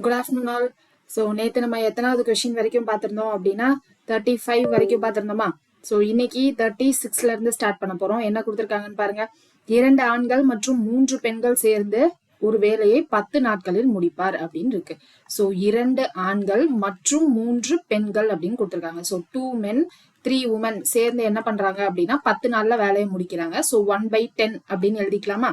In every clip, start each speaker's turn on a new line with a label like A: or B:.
A: Good afternoon all. So நேற்று நம்ம எத்தனாவது கொஸ்டின் வரைக்கும் பார்த்துருந்தோம் அப்படின்னா 35 வரைக்கும் பார்த்துருந்தோமா. ஸோ இன்னைக்கு 36ல இருந்து ஸ்டார்ட் பண்ண போறோம். என்ன கொடுத்துருக்காங்கன்னு பாருங்க. 2 ஆண்கள் மற்றும் 3 பெண்கள் சேர்ந்து ஒரு வேலையை 10 நாட்களில் முடிப்பார் அப்படின்னு இருக்கு. ஸோ 2 ஆண்கள் மற்றும் 3 பெண்கள் அப்படின்னு கொடுத்துருக்காங்க. ஸோ 2 men 3 women சேர்ந்து என்ன பண்றாங்க அப்படின்னா 10 நாள்ல வேலையை முடிக்கிறாங்க. ஸோ 1/10 அப்படின்னு எழுதிக்கலாமா.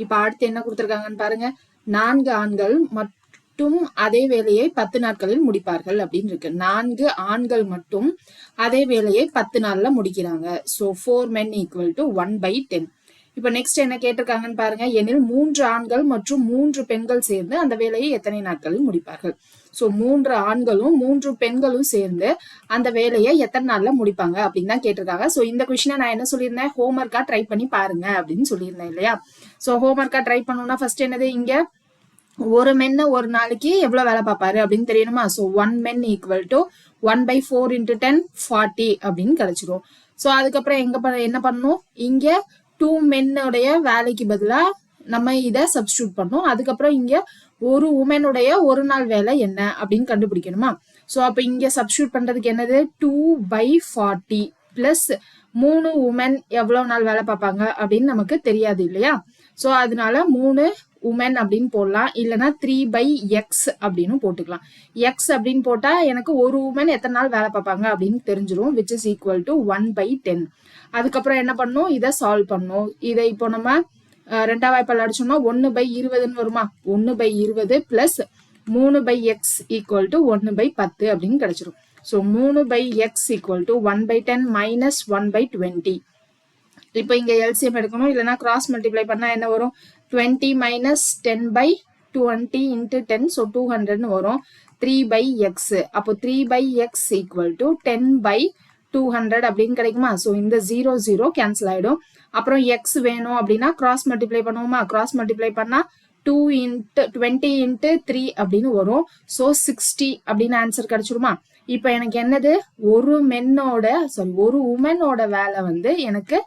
A: இப்ப அடுத்து என்ன கொடுத்துருக்காங்கன்னு பாருங்க. 4 ஆண்கள் மட்டும் அதே வேலையை 10 நாட்களில் முடிப்பார்கள் அப்படின்னு இருக்கு. 4 ஆண்கள் மட்டும் அதே வேலையை 10 நாள்ல முடிக்கிறாங்க. So 4 men equal to 1/10. இப்ப நெக்ஸ்ட் என்ன கேட்டிருக்காங்கன்னு பாருங்க. எனில் 3 ஆண்கள் மற்றும் 3 பெண்கள் சேர்ந்து அந்த வேலையை எத்தனை நாட்களில் முடிப்பார்கள். ஸோ 3 ஆண்களும் 3 பெண்களும் சேர்ந்து அந்த வேலையை எத்தனை நாள்ல முடிப்பாங்க அப்படின்னு தான் கேட்டிருக்காங்க. ஸோ இந்த கொஸ்டினை நான் என்ன சொல்லியிருந்தேன், ஹோம்ஒர்க்கா ட்ரை பண்ணி பாருங்க அப்படின்னு சொல்லியிருந்தேன் இல்லையா. ஸோ ஹோம்ஒர்க்கா ட்ரை பண்ணணும்னா ஃபர்ஸ்ட் என்னது, இங்க ஒரு மென்ன ஒரு நாளைக்கு எவ்வளவு வேலை பார்ப்பாரு அப்படின்னு தெரியணுமா. So 1 men equal to 1/4 into 10 40 அப்படின்னு கிடைச்சிரும். ஸோ அதுக்கப்புறம் என்ன பண்ணணும், இங்க 2 மென்னுடைய வேலைக்கு பதிலா நம்ம இதை சப்ஸ்டியூட் பண்ணணும். அதுக்கப்புறம் இங்க ஒரு உமனுடைய ஒரு நாள் வேலை என்ன அப்படின்னு கண்டுபிடிக்கணுமா. ஸோ அப்ப இங்க சப்ஸ்டியூட் பண்றதுக்கு என்னது 2/40 பிளஸ் 3 உமன் எவ்வளவு நாள் வேலை பார்ப்பாங்க அப்படின்னு நமக்கு தெரியாது இல்லையா. ஸோ அதனால 3 உமன் அப்படின்னு போடலாம், இல்லைன்னா 3/x அப்படின்னு போட்டுக்கலாம். எக்ஸ் அப்படின்னு போட்டா எனக்கு ஒரு உமன் எத்தனை நாள் வேலை பார்ப்பாங்க அப்படின்னு தெரிஞ்சிடும், which is equal to 1/10. அதுக்கப்புறம் என்ன பண்ணணும், இதை சால்வ் பண்ணணும். இதை இப்போ நம்ம ரெண்டாவது வாய்ப்பால் அடிச்சோம்னா 1/20 வருமா. 1/20 பிளஸ் 3/x equal to 1/10 அப்படின்னு கிடைச்சிரும். So 3/x equal to 1/10 minus 1/20. இப்போ இங்க எல்சிஎம் எடுக்கணும், இல்லைன்னா கிராஸ் மல்டிப்ளை பண்ணா என்ன வரும், 20 minus 10/20 into 10, ஸோ 200 வரும். 3/x, அப்போ 3/x equal to 10/200 அப்படின்னு கிடைக்குமா. ஸோ இந்த 0 0 கேன்சல் ஆயிடும். அப்புறம் எக்ஸ் வேணும் அப்படின்னா கிராஸ் மல்டிப்ளை பண்ணுவோமா. கிராஸ் மல்டிப்ளை பண்ணா 20 into 3 அப்படின்னு வரும். ஸோ 60 அப்படின்னு ஆன்சர் கிடைச்சிருமா. இப்ப எனக்கு என்னது, ஒரு உமனோட வேலை வந்து எனக்கு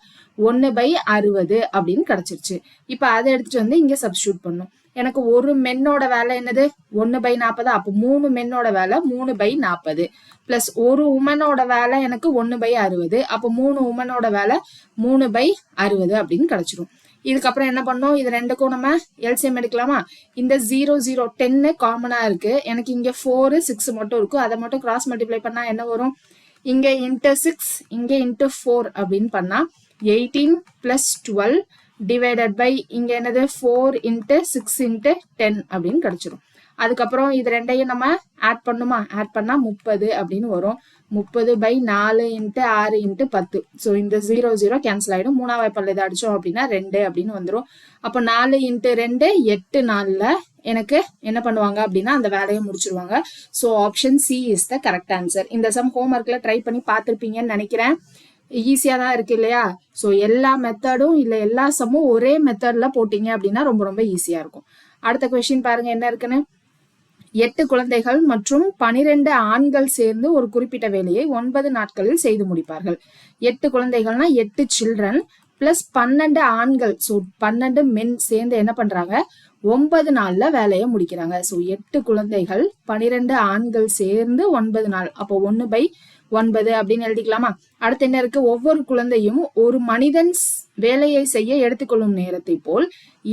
A: 1/60 அப்படின்னு கிடைச்சிருச்சு. இப்ப அதை எடுத்துட்டு வந்து இங்க சப்ஸ்டியூட் பண்ணும். எனக்கு ஒரு மென்னோட வேலை என்னது 1/40. அப்போ 3 மென்னோட வேலை 3/40 பிளஸ் ஒரு உமனோட வேலை எனக்கு 1/60. அப்போ 3 உமனோட வேலை 3/60 அப்படின்னு கிடைச்சிரும். இதுக்கப்புறம் என்ன பண்ணோம், இது ரெண்டுக்கும் நம்ம எல்சிஎம் எடுக்கலாமா. இந்த 0 0 10 காமனா இருக்கு. எனக்கு இங்க 4 6 மட்டும் இருக்கும். அதை மட்டும் கிராஸ் மல்டிப்ளை பண்ணா என்ன வரும், இங்க இன்ட்டு 6 இங்க இன்ட்டு 4 அப்படின்னு பண்ணா 18 plus 12 divided by இங்க என்னது 4 into 6 into 10 அப்படின்னு கிடைச்சிரும். அதுக்கப்புறம் இது ரெண்டையும் நம்ம ஆட் பண்ணுமா. ஆட் பண்ணா 30 அப்படின்னு வரும். 30/4 into 6 into 10. ஸோ இந்த 0 0 கேன்சல் ஆயிடும். மூணாவது வாய்ப்பால் இதை அடிச்சோம் அப்படின்னா 2 அப்படின்னு வந்துடும். அப்போ 4 into 2 8 நாள்ல எனக்கு என்ன பண்ணுவாங்க அப்படின்னா அந்த வேலையை முடிச்சிருவாங்க. So option C is the correct answer. இந்த சம் ஹோம்ஒர்க்ல ட்ரை பண்ணி பார்த்துருப்பீங்கன்னு நினைக்கிறேன். ஈஸியா தான் இருக்கு இல்லையா. ஸோ எல்லா மெத்தடும் இல்ல எல்லா சம்மும் ஒரே மெத்தட்ல போட்டீங்க அப்படின்னா ரொம்ப ரொம்ப ஈஸியா இருக்கும். அடுத்த கொஸ்டின் பாருங்க என்ன இருக்குன்னு. 8 குழந்தைகள் மற்றும் 12 ஆண்கள் சேர்ந்து ஒரு குறிப்பிட்ட வேலையை 9 நாட்களில் செய்து முடிப்பார்கள். 8 குழந்தைகள்னா 8 சில்ட்ரன் பிளஸ் 12 ஆண்கள், ஸோ 12 மென் சேர்ந்து என்ன பண்றாங்க 9 நாள்ல வேலையை முடிக்கிறாங்க. ஸோ 8 குழந்தைகள் 12 ஆண்கள் சேர்ந்து 9 நாள், அப்போ 1/9 அப்படின்னு எழுதிக்கலாமா. அடுத்து என்ன இருக்கு, ஒவ்வொரு குழந்தையும் ஒரு மனிதன் வேலையை செய்ய எடுத்துக்கொள்ளும் நேரத்தை போல்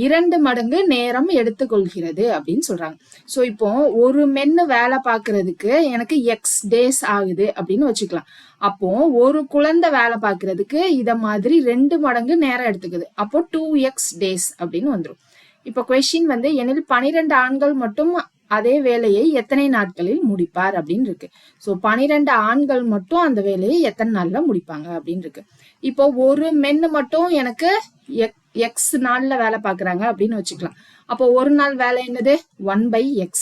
A: 2 மடங்கு நேரம் எடுத்துக்கொள்கிறது அப்படின்னு சொல்றாங்க. ஸோ இப்போ ஒரு மென்னு வேலை பார்க்கறதுக்கு எனக்கு எக்ஸ் டேஸ் ஆகுது அப்படின்னு வச்சுக்கலாம். அப்போ ஒரு குழந்தை வேலை பார்க்கறதுக்கு இத மாதிரி 2 மடங்கு நேரம் எடுத்துக்குது. அப்போ 2x டேஸ் அப்படின்னு வந்துடும். இப்ப கொஸ்டின் வந்து எனில் 12 ஆண்கள் மட்டும் அதே வேலையை எத்தனை நாட்களில் முடிப்பார் அப்படின்னு இருக்கு. ஸோ 12 ஆண்கள் மட்டும் அந்த வேலையை எத்தனை நாள்ல முடிப்பாங்க அப்படின்னு இருக்கு. இப்போ ஒரு மென்னு மட்டும் எனக்கு எக்ஸ் நாள்ல வேலை பார்க்கறாங்க அப்படின்னு வச்சுக்கலாம். அப்போ ஒரு நாள் வேலை என்னது 1/x.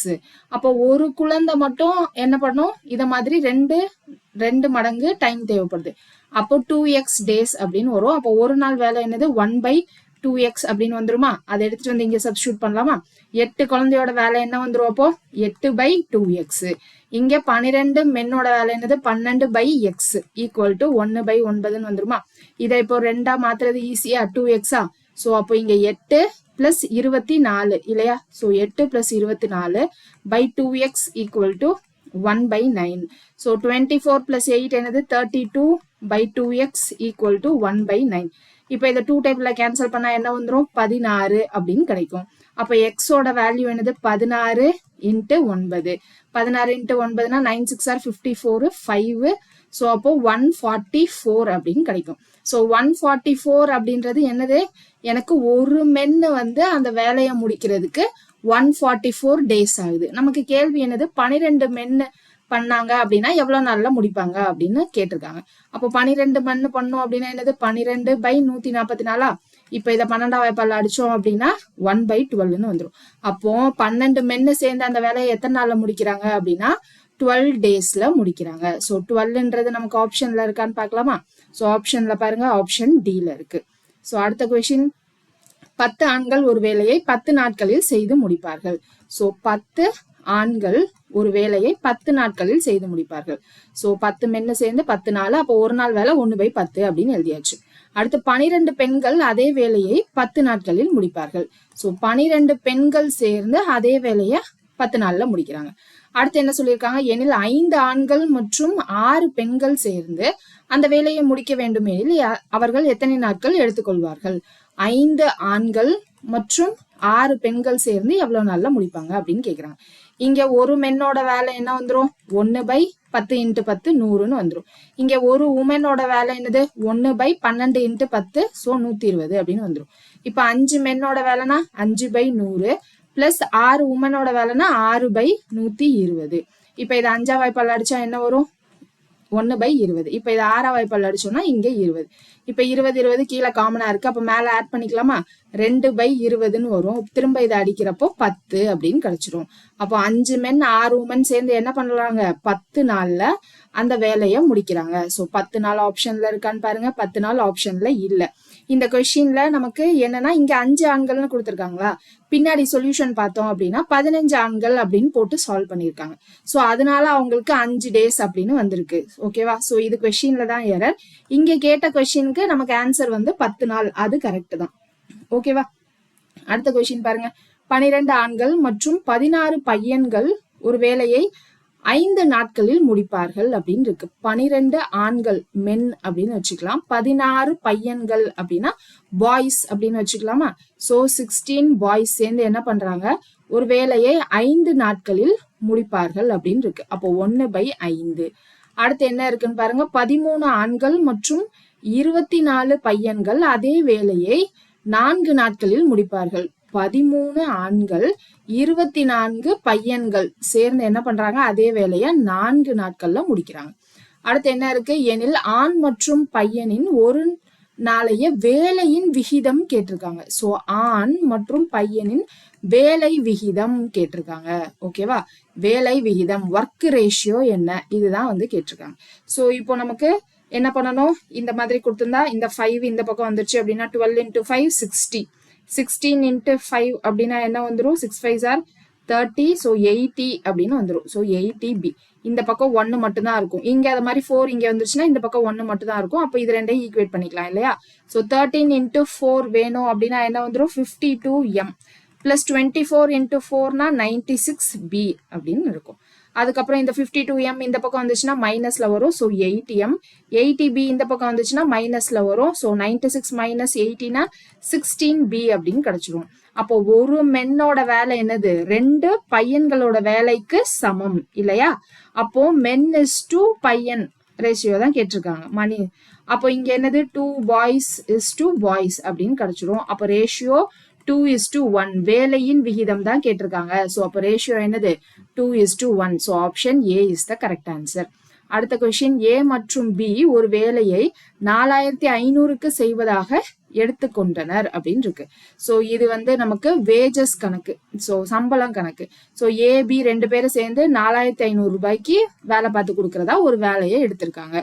A: அப்போ ஒரு குழந்தை மட்டும் என்ன பண்ணும், இத மாதிரி 2 மடங்கு டைம் தேவைப்படுது. அப்போ 2x டேஸ் அப்படின்னு வரும். அப்போ ஒரு நாள் வேலை என்னது 1/2x அப்படின்னு வந்துருமா. அதை எடுத்துட்டு வந்து இங்க சப்ஸ்டியூட் பண்ணலாமா. 8 குழந்தையோட வேலை என்ன வந்துரும், அப்போ 8/2x. இங்க 12 மென்னோட வேலை என்னது 12/x ஈக்குவல் டு 1/9 வந்துருமா. இதை இப்போ 2ஆ மாத்துறது ஈஸியா 2x. ஸோ அப்போ இங்க 8 பிளஸ் 24 இல்லையா? So 8 plus 24 by 2x equal to 1/9. So 24 plus 8 என்னது 32 by 2x ஈக்குவல் டு 1/9. இப்போ இதை 2 டைப்ல கேன்சல் பண்ணா என்ன வந்துடும்? 16 அப்படின்னு கிடைக்கும். அப்போ எக்ஸோட வேல்யூ என்னது? 16 இன்ட்டு 9. 16 இன்ட்டு 9னா 9 6 ஆர் 54 5. ஸோ அப்போ 144 அப்படின்னு கிடைக்கும். ஸோ 144 அப்படின்றது என்னது? எனக்கு ஒரு மென்னு வந்து அந்த வேலையை முடிக்கிறதுக்கு 144 டேஸ் ஆகுது. நமக்கு கேள்வி என்னது? 12 மென்னு பண்ணாங்க அப்படின்னா எவ்வளவு நாள்ல முடிப்பாங்க அப்படின்னு கேட்டிருக்காங்க. அப்போ 12 மண்ணு பண்ணோம் அப்படின்னா என்னது? 12/144. இப்ப இதை 12ஆம் வாய்ப்பால் அடிச்சோம் அப்படின்னா 1/12ன்னு வந்துடும். அப்போ 12 மென்னு சேர்ந்து அந்த வேலையை எத்தனை நாள்ல முடிக்கிறாங்க அப்படின்னா 12 டேஸ்ல முடிக்கிறாங்க. ஸோ 12ன்றது நமக்கு ஆப்ஷன்ல இருக்கான்னு பார்க்கலாமா? ஸோ ஆப்ஷன்ல பாருங்க, ஆப்ஷன் டில இருக்கு. ஸோ அடுத்த கொஸ்டின், 10 ஆண்கள் ஒரு வேலையை 10 நாட்களில் செய்து முடிப்பார்கள். ஸோ 10 ஆண்கள் ஒரு வேலையை 10 நாட்களில் செய்து முடிப்பார்கள். ஸோ 10 மென்னு சேர்ந்து 10 நாள், அப்போ ஒரு நாள் வேலை 1/10 அப்படின்னு எழுதியாச்சு. அடுத்து 12 பெண்கள் அதே வேலையை 10 நாட்களில் முடிப்பார்கள். ஸோ 12 பெண்கள் சேர்ந்து அதே வேலையை 10 நாள்ல முடிக்கிறாங்க. அடுத்து என்ன சொல்லியிருக்காங்க? எனில் 5 ஆண்கள் மற்றும் 6 பெண்கள் சேர்ந்து அந்த வேலையை முடிக்க வேண்டும் எனில் அவர்கள் எத்தனை நாட்கள் எடுத்துக்கொள்வார்கள்? 5 ஆண்கள் மற்றும் 6 பெண்கள் சேர்ந்து எவ்வளவு நாள்ல முடிப்பாங்க அப்படின்னு கேக்குறாங்க. இங்க ஒரு மென்னோட வேலை என்ன வந்துடும்? 1/10 இன்ட்டு 10 100ன்னு வந்துடும். இங்க ஒரு உமனோட வேலை என்னது? 1/12 இன்ட்டு 10 ஸோ 120 அப்படின்னு வந்துடும். இப்ப 5 மென்னோட வேலைனா 5/100 பிளஸ் 6 உமனோட வேலைனா 6/120. இப்ப இது 5ஆம் வாய்ப்பால் அடிச்சா என்ன வரும்? 1/20. இப்ப இது 6ஆம் வாய்ப்பால் அடிச்சோம்னா இங்க 20. இப்ப 20 20 கீழே காமனா இருக்கு. அப்ப மேல ஆட் பண்ணிக்கலாமா? 2/20ன்னு வரும். திரும்ப இதை அடிக்கிறப்போ 10 அப்படின்னு கிடைச்சிரும். அப்போ 5 மென் 6 உமன் சேர்ந்து என்ன பண்றாங்க? 10 நாள்ல அந்த வேலையை முடிக்கிறாங்க. ஸோ 10 நாள் ஆப்ஷன்ல இருக்கான்னு பாருங்க. 10 நாள் ஆப்ஷன்ல இல்ல. இந்த கொஸ்டின்ல நமக்கு என்னன்னா இங்க 5 ஆண்கள்னு கொடுத்துருக்காங்களா, பின்னாடி சொல்யூஷன் பார்த்தோம் அப்படின்னா 15 ஆண்கள் அப்படின்னு போட்டு சால்வ் பண்ணியிருக்காங்க. ஸோ அதனால அவங்களுக்கு 5 டேஸ் அப்படின்னு வந்திருக்கு. ஓகேவா? ஸோ இது கொஸ்டின்ல தான் எரர். இங்க கேட்ட கொஸ்டினுக்கு நமக்கு ஆன்சர் வந்து 10 நாள், அது கரெக்ட் தான். ஓகேவா? அடுத்த கொஸ்டின் பாருங்க, 12 ஆண்கள் மற்றும் 16 பையன்கள் ஒரு வேலையை 5 நாட்களில் முடிப்பார்கள் அப்படின்னு இருக்கு. 12 ஆண்கள் மென் அப்படின்னு வச்சுக்கலாம், 16 பையன்கள் அப்படின்னா பாய்ஸ் அப்படின்னு வச்சுக்கலாமா? சோ 16 பாய்ஸ் சேர்ந்து என்ன பண்றாங்க? ஒரு வேலையை 5 நாட்களில் முடிப்பார்கள் அப்படின்னு இருக்கு. அப்போ 1/5. அடுத்து என்ன இருக்குன்னு பாருங்க, 13 ஆண்கள் மற்றும் 24 பையன்கள் அதே வேலையை 4 நாட்களில் முடிப்பார்கள். 13 ஆண்கள் 24 பையன்கள் சேர்ந்து என்ன பண்றாங்க? அதே வேலையை 4 நாட்கள்ல முடிக்கிறாங்க. அடுத்து என்ன இருக்கு? எனில் ஆண் மற்றும் பையனின் ஒரு நாளைய வேலையின் விகிதம் கேட்டிருக்காங்க. சோ ஆண் மற்றும் பையனின் வேலை விகிதம் கேட்டிருக்காங்க. ஓகேவா? வேலை விகிதம், ஒர்க் ரேஷியோ என்ன, இதுதான் வந்து கேட்டிருக்காங்க. சோ இப்போ நமக்கு என்ன பண்ணணும்? இந்த மாதிரி கொடுத்திருந்தா இந்த 5 இந்த பக்கம் வந்துருச்சு அப்படின்னா 12 into 5 60. 16 into 5 அப்படின்னா என்ன வந்துடும்? 6 5s are 30. ஸோ 80 அப்படின்னு வந்துடும். So 80B. இந்த பக்கம் 1 மட்டும் தான் இருக்கும். இங்க அது மாதிரி 4 இங்க வந்துருச்சுன்னா இந்த பக்கம் 1 மட்டும் தான் இருக்கும். அப்போ இது ரெண்டையும் ஈக்குவேட் பண்ணிக்கலாம் இல்லையா? ஸோ 13 into 4 வேணும் அப்படின்னா என்ன வந்துடும்? 52M பிளஸ் 24 into 4னா 96B அப்படின்னு இருக்கும். அதுக்கப்புறம் இந்த 52M இந்த பக்கம் வந்துச்சுன்னா மைனஸ்ல வரும். So 8M. 80B இந்த பக்கம் வந்துச்சுன்னா மைனஸ்ல வரும். ஸோ 96 மைனஸ் 80னா 16B அப்படின்னு கிடைச்சிரும். அப்போ ஒரு மென்னோட வேலை என்னது? 2 பையன்களோட வேலைக்கு சமம் இல்லையா? அப்போ மென் இஸ் டு பையன் ரேஷியோ தான் கேட்டிருக்காங்க மணி. அப்போ இங்க என்னது? 2 பாய்ஸ் இஸ் டு பாய்ஸ் அப்படின்னு கிடைச்சிரும். அப்போ ரேஷியோ 2:1. வேலையின் விகிதம் தான் கேட்டிருக்காங்க. ஸோ அப்போ ரேஷியோ என்னது? 2:1. So option A is the correct answer. அடுத்த கொஸ்டின், ஏ மற்றும் பி ஒரு வேலையை 4500க்கு செய்வதாக எடுத்துக்கொண்டனர் அப்படின்னு இருக்கு. ஸோ இது வந்து நமக்கு வேஜஸ் கணக்கு, ஸோ சம்பளம் கணக்கு. ஸோ ஏபி 2 பேரும் சேர்ந்து 4500 ரூபாய்க்கு வேலை பார்த்து கொடுக்கறதா ஒரு வேலையை எடுத்திருக்காங்க.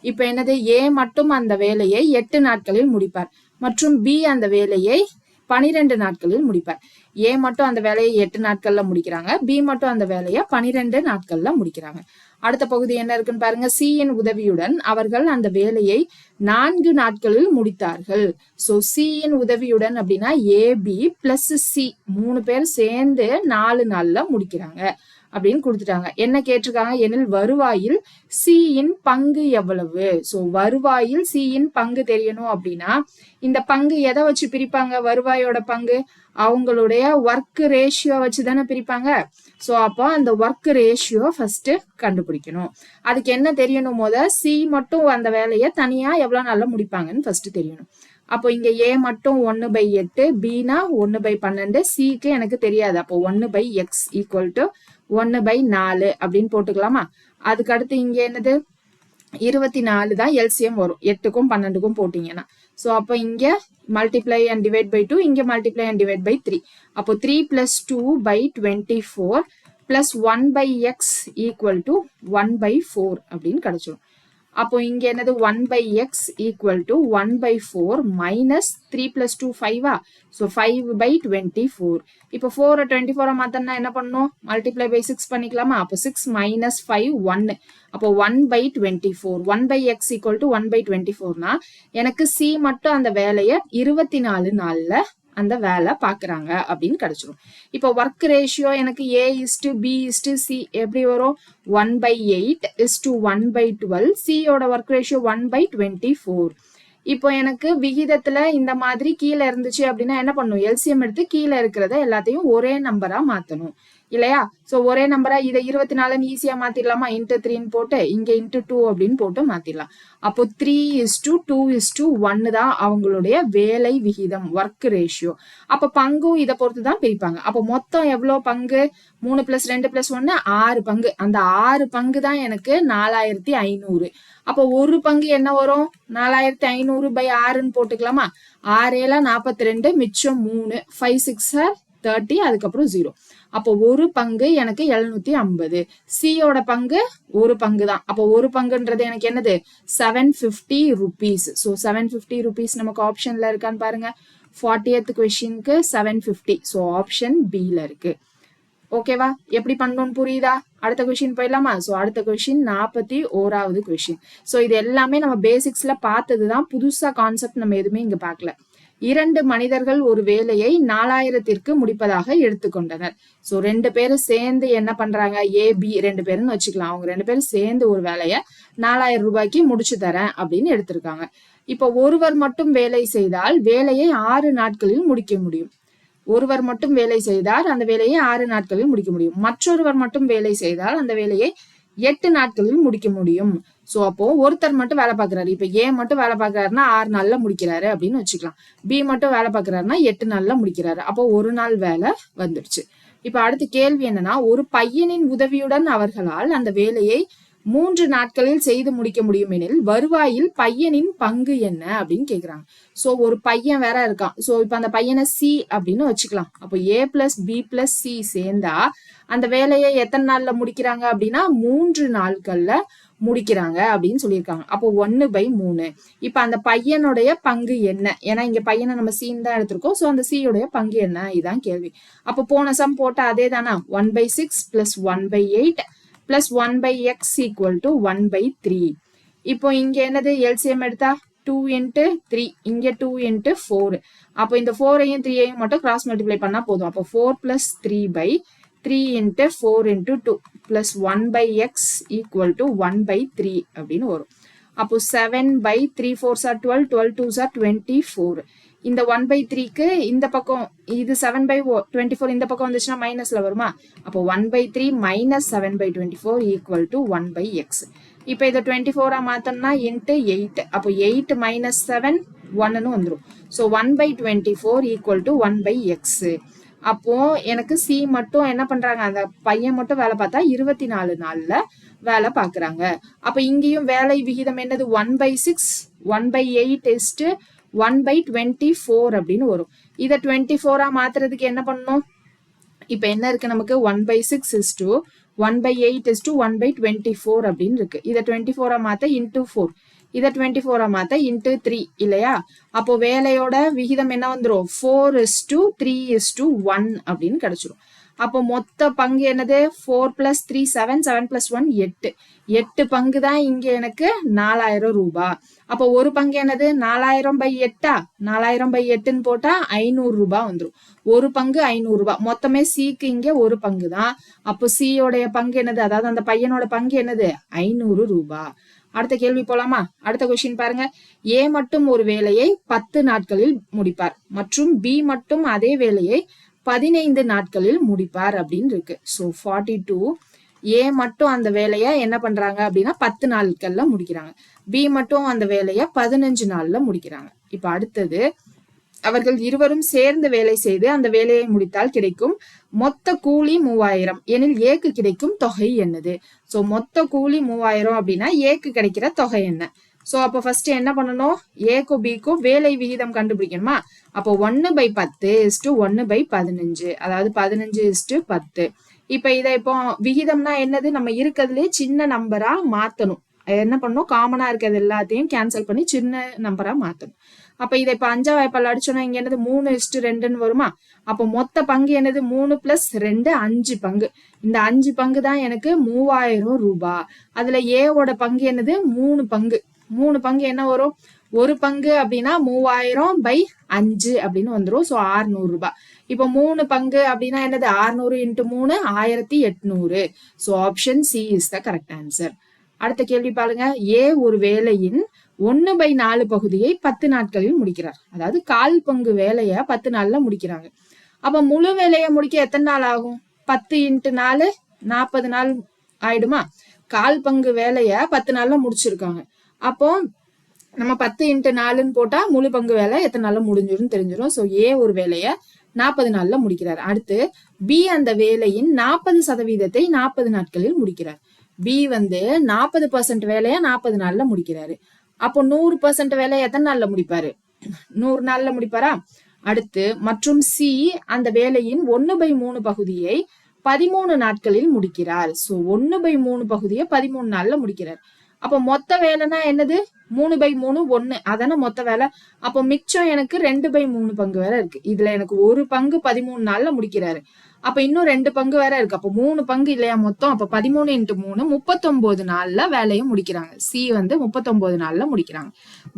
A: இப்போ என்னது? ஏ மட்டும் அந்த வேலையை 8 நாட்களில் முடிப்பார் மற்றும் பி அந்த வேலையை 12 நாட்களில் முடிப்பார். ஏ மட்டும் அந்த வேலையை 8 நாட்கள்ல முடிக்கிறாங்க, பி மட்டும் அந்த வேலையை 12 நாட்கள்ல முடிக்கிறாங்க. அடுத்த பகுதி என்ன இருக்குன்னு பாருங்க. சியின் உதவியுடன் அவர்கள் அந்த வேலையை 4 நாட்களில் முடித்தார்கள். சோ சியின் உதவியுடன் அப்படின்னா ஏபி பிளஸ் சி 3 பேர் சேர்ந்து 4 நாள்ல முடிக்கிறாங்க அப்படின்னு கொடுத்துட்டாங்க. என்ன கேட்டிருக்காங்க எனில் வருவாயில் சியின் பங்கு எவ்வளவு. சோ வருவாயில் சியின் பங்கு தெரியணும் அப்படின்னா இந்த பங்கு எதை வச்சு பிரிப்பாங்க? வருவாயோட பங்கு அவங்களுடைய ஒர்க் ரேஷியோ வச்சு தானே பிரிப்பாங்க. சோ அப்போ அந்த ஒர்க் ரேஷியோ ஃபர்ஸ்ட் கண்டுபிடிக்கணும். அதுக்கு என்ன தெரியணும்? சி மட்டும் அந்த வேலையை தனியா எவ்வளவு நாள்ல முடிப்பாங்கன்னு ஃபர்ஸ்ட் தெரியணும். அப்போ இங்க ஏ மட்டும் 1/8, பினா 1/12, சிக்கு எனக்கு தெரியாது. அப்போ 1/x ஈக்குவல் டு 1/4 அப்படின்னு போட்டுக்கலாமா? அதுக்கு அடுத்து இங்க என்னது 24 தான் எல்சிஎம் வரும். 8க்கும் 12க்கும் போட்டீங்கன்னா. சோ அப்போ இங்க மல்டிப்ளை அண்ட் டிவைட் பை 2, இங்க மல்டிப்ளை அண்ட் டிவைட் பை 3. அப்போ 3 + 2/24 பிளஸ் 1/x ஈக்குவல் டு 1/4 அப்படின்னு கிடைச்சிடும். அப்போ இங்க என்னது 1/x equal to 1/4 minus 3 + 2 5. So 5/24. இப்போ 4 24 மாத்தனா என்ன பண்ணும்? மல்டிப்ளை பை 6 பண்ணிக்கலாமா? அப்போ 6 மைனஸ் 5 1. அப்போ 1/24. 1/x ஈக்குவல் டு 1/24னா எனக்கு சி மட்டும் அந்த வேலையை 24 நாள்ல அந்த வேலை பாக்குறாங்க அப்படின்னு கிடைச்சிடும். இப்போ ஒர்க் ரேஷியோ எனக்கு A:B:C எப்படி வரும்? 1/8 1/12. சியோட ஒர்க் ரேஷியோ 1/24. இப்போ எனக்கு விகிதத்துல இந்த மாதிரி கீழே இருந்துச்சு அப்படின்னா என்ன பண்ணும்? எல்சிஎம் எடுத்து கீழே இருக்கிறத எல்லாத்தையும் ஒரே நம்பரா மாத்தணும் இல்லையா? சோ ஒரே நம்பரா இதை 24 ஈஸியா மாத்திடலாமா? இன்ட்டு 3 போட்டு இங்க இன்ட்டு 2 அப்படின்னு போட்டு மாத்திடலாம். அப்போ 3:2:1 தான் அவங்களுடைய வேலை விகிதம், ஒர்க் ரேஷியோ. அப்ப பங்கும் இதை பொறுத்து தான் பிரிப்பாங்க. அப்போ மொத்தம் எவ்வளவு பங்கு? 3 + 2 + 1 6 பங்கு. அந்த 6 பங்கு தான் எனக்கு 4500. அப்போ ஒரு பங்கு என்ன வரும்? 4500/6ன்னு போட்டுக்கலாமா? 6 42, மிச்சம் 3, 5 6 30, அதுக்கப்புறம் 0. அப்போ ஒரு பங்கு எனக்கு 750. சியோட பங்கு ஒரு பங்கு தான். அப்போ ஒரு பங்குன்றது எனக்கு என்னது? 750 rupees. ஸோ 750 rupees நமக்கு ஆப்ஷன்ல இருக்கான்னு பாருங்க. 40th கொஸ்டினுக்கு 750. ஸோ ஆப்ஷன் பில இருக்கு. ஓகேவா? எப்படி பண்ணணும்னு புரியுதா? அடுத்த கொஸ்டின் போயிடலாமா? ஸோ அடுத்த கொஸ்டின் 41வது கொஸ்டின். ஸோ இது எல்லாமே நம்ம பேசிக்ஸ்ல பார்த்ததுதான், புதுசா கான்செப்ட் நம்ம எதுவுமே இங்க பார்க்கல. 2 மனிதர்கள் ஒரு வேலையை 4000ற்கு முடிப்பதாக எடுத்துக்கொண்டனர். சோ 2 பேரும் சேர்ந்து என்ன பண்றாங்க? ஏபி 2 பேருன்னு வச்சுக்கலாம். அவங்க 2 பேரும் சேர்ந்து ஒரு வேலையை 4000 ரூபாய்க்கு முடிச்சு தரேன் அப்படின்னு எடுத்திருக்காங்க. இப்போ ஒருவர் மட்டும் வேலை செய்தால் வேலையை 6 நாட்களில் முடிக்க முடியும். ஒருவர் மட்டும் வேலை செய்தால் அந்த வேலையை 6 நாட்களில் முடிக்க முடியும். மற்றொருவர் மட்டும் வேலை செய்தால் அந்த வேலையை 8 நாட்களில் முடிக்க முடியும். சோ அப்போ ஒருத்தர் மட்டும் வேலை பார்க்கறாரு. இப்ப ஏ மட்டும் வேலை பார்க்கறாருன்னா 6 நாள்ல முடிக்கிறாரு அப்படின்னு வச்சுக்கலாம். பி மட்டும் வேலை பார்க்கறாருன்னா 8 நாள்ல முடிக்கிறாரு. அப்போ ஒரு நாள் வேலை வந்துடுச்சு. இப்ப அடுத்த கேள்வி என்னன்னா, ஒரு பையனின் உதவியுடன் அவர்களால் அந்த வேலையை 3 நாட்களில் செய்து முடிக்க முடியும் எனில் வருவாயில் பையனின் பங்கு என்ன அப்படின்னு கேக்குறாங்க. சோ ஒரு பையன் வேற இருக்கான். சோ இப்ப அந்த பையனை சி அப்படின்னு வச்சுக்கலாம். அப்போ A + B + C சேர்ந்தா அந்த வேலையை எத்தனை நாள்ல முடிக்கிறாங்க அப்படின்னா 3 நாட்கள்ல முடிக்கிறாங்க அப்படின்னு சொல்லியிருக்காங்க. அப்போ 1/3. இப்ப அந்த பையனுடைய பங்கு என்ன? ஏன்னா இங்க பையனை நம்ம சீன் தான் எடுத்திருக்கோம். சோ அந்த சியோடைய பங்கு என்ன? இதுதான் கேள்வி. அப்போ போன சம் போட்ட அதே தானா? 1/6 + 1/8 + 1/x = 1/3. இப்போ இங்க என்னது? எல்சிஎம் எடுத்தா 2 × 3, இங்க 2 × 4. அப்போ இந்த 4ஐயும் 3ஐயும் மட்டும் கிராஸ் மல்டிப்ளை பண்ணா போதும். அப்போ 4 + 3/3 × 4 × 2 + 1/x = 1/3 அப்படின்னு வரும். அப்போ 7/3 4s are 12, 12 2s are 24. இந்த 1/3க்கு இந்த பக்கம் இது 7/24 இந்த பக்கம் வந்துச்சுன்னா மைனஸ்ல வருமா? அப்போ 1/3 - 7/24 = 1/x. இப்போ இதை 24 மாத்தோம்னா × 8. அப்போ 8 - 7 1ன்னு வந்துடும். So 1/24 = 1/x. அப்போ எனக்கு சி மட்டும் என்ன பண்றாங்க? அந்த பையன் மட்டும் வேலை பார்த்தா 24 நாள்ல வேலை பாக்குறாங்க. அப்ப இங்கேயும் வேலை விகிதம் என்னது? 1/6 1/8 1/24 அப்படின்னு வரும். இதை 24 மாத்துறதுக்கு என்ன பண்ணணும்? இப்ப என்ன இருக்கு நமக்கு? 1/6 1/8 1/24 அப்படின்னு இருக்கு. இதை 24 மாத்த × 4. இதை 24 மாத்த இன்ட்டு 3 இல்லையா? அப்போ வேலையோட விகிதம் என்ன வந்துடும்? 4:3:1 அப்படின்னு கிடைச்சிரும். அப்போ மொத்த பங்கு என்னது? 4 + 3 7, 7 + 1 8. 8 பங்கு தான் இங்க எனக்கு 4000 ரூபாய். அப்போ ஒரு பங்கு என்னது? 4000/8. 4000/8ன்னு போட்டா 500 ரூபாய் வந்துடும். ஒரு பங்கு 500 ரூபாய். மொத்தமே சிக்கு இங்க ஒரு பங்கு தான். அப்போ சியோடைய பங்கு என்னது? அதாவது அந்த பையனோட பங்கு என்னது? 500 ரூபாய். அடுத்த கேள்வி போலாமா? அடுத்த கொஸ்டின் பாருங்க. ஏ மட்டும் ஒரு வேலையை 10 நாட்களில் முடிப்பார் மற்றும் பி மட்டும் அதே வேலையை 15 நாட்களில் முடிப்பார் அப்படின்னு இருக்கு. ஸோ 42 ஏ மட்டும் அந்த வேலையை என்ன பண்றாங்க அப்படின்னா 10 நாட்கள்ல முடிக்கிறாங்க. பி மட்டும் அந்த வேலையை 15 நாள்ல முடிக்கிறாங்க. இப்ப அடுத்தது, அவர்கள் இருவரும் சேர்ந்து வேலை செய்து அந்த வேலையை முடித்தால் கிடைக்கும் மொத்த கூலி 3000 எனில் ஏக்கு கிடைக்கும் தொகை என்னது? சோ மொத்த கூலி 3000 அப்படின்னா ஏக்கு கிடைக்கிற தொகை என்ன? சோ அப்ப ஃபர்ஸ்ட் என்ன பண்ணணும்? ஏக்கும் பிக்கும் வேலை விகிதம் கண்டுபிடிக்கணுமா? அப்போ 1/10 1/15, அதாவது 15:10. இப்ப இதை இப்போ விகிதம்னா என்னது? நம்ம இருக்கிறதுலே சின்ன நம்பரா மாத்தணும். என்ன பண்ணணும்? காமனா இருக்கிறது எல்லாத்தையும் கேன்சல் பண்ணி சின்ன நம்பரா மாத்தணும். அப்ப இதை இப்ப 5 வாய்ப்பால் அடிச்சோம்னா இங்க என்னது? 3:2ன்னு வருமா? அப்போ மொத்த பங்கு என்னது? 3 + 2 5 பங்கு. இந்த 5 பங்கு தான் எனக்கு 3000 ரூபாய். அதுல ஏவோட பங்கு என்னது? 3 பங்கு. 3 பங்கு என்ன வரும்? ஒரு பங்கு அப்படின்னா 3000/5 அப்படின்னு வந்துடும். ஸோ 600 ரூபாய். இப்போ 3 பங்கு அப்படின்னா என்னது? 600 × 3 1800. So option C is the correct answer. அடுத்த கேள்வி பாருங்க. ஏ ஒரு வேலையின் 1/4 பகுதியை 10 நாட்களில் முடிக்கிறார். அதாவது 1/4 பங்கு வேலைய 10 நாள்ல முடிக்கிறாங்க. அப்ப முழு வேலையை முடிக்க எத்தனை நாள் ஆகும்? 10 × 4 40 நாள் ஆயிடுமா? 1/4 பங்கு வேலைய 10 நாள்ல முடிச்சிருக்காங்க. அப்போ நம்ம 10 × 4ன்னு போட்டா முழு பங்கு வேலை எத்தனை நாள்ல முடிஞ்சிடும் தெரிஞ்சிடும். ஸோ ஏ ஒரு வேலைய 40 நாள்ல முடிக்கிறார். அடுத்து பி அந்த வேலையின் 40% 40 நாட்களில் முடிக்கிறார். பி வந்து 40% வேலைய 40 நாள்ல முடிக்கிறாரு. அப்போ 100% வேலையை எத்தனை நாள்ல முடிப்பாரு? 100 நாள்ல முடிப்பாரா? அடுத்து மற்றும் சி அந்த வேலையின் 1/3 பகுதியை 13 நாட்களில் முடிக்கிறார். சோ 1/3 பகுதியை 13 நாள்ல முடிக்கிறார். அப்ப மொத்த வேலைனா என்னது? 3/3 1. அதான மொத்த வேலை. அப்போ மிச்சம் எனக்கு 2/3 பங்கு வேற இருக்கு. இதுல எனக்கு ஒரு பங்கு 13 நாள்ல முடிக்கிறாரு. அப்ப இன்னும் 2 பங்கு வேற இருக்கு. அப்ப 3 பங்கு இல்லையா மொத்தம்? அப்ப 13 × 3 39 நாள்ல வேலையை முடிக்கிறாங்க. சி வந்து 39 நாள்ல முடிக்கிறாங்க.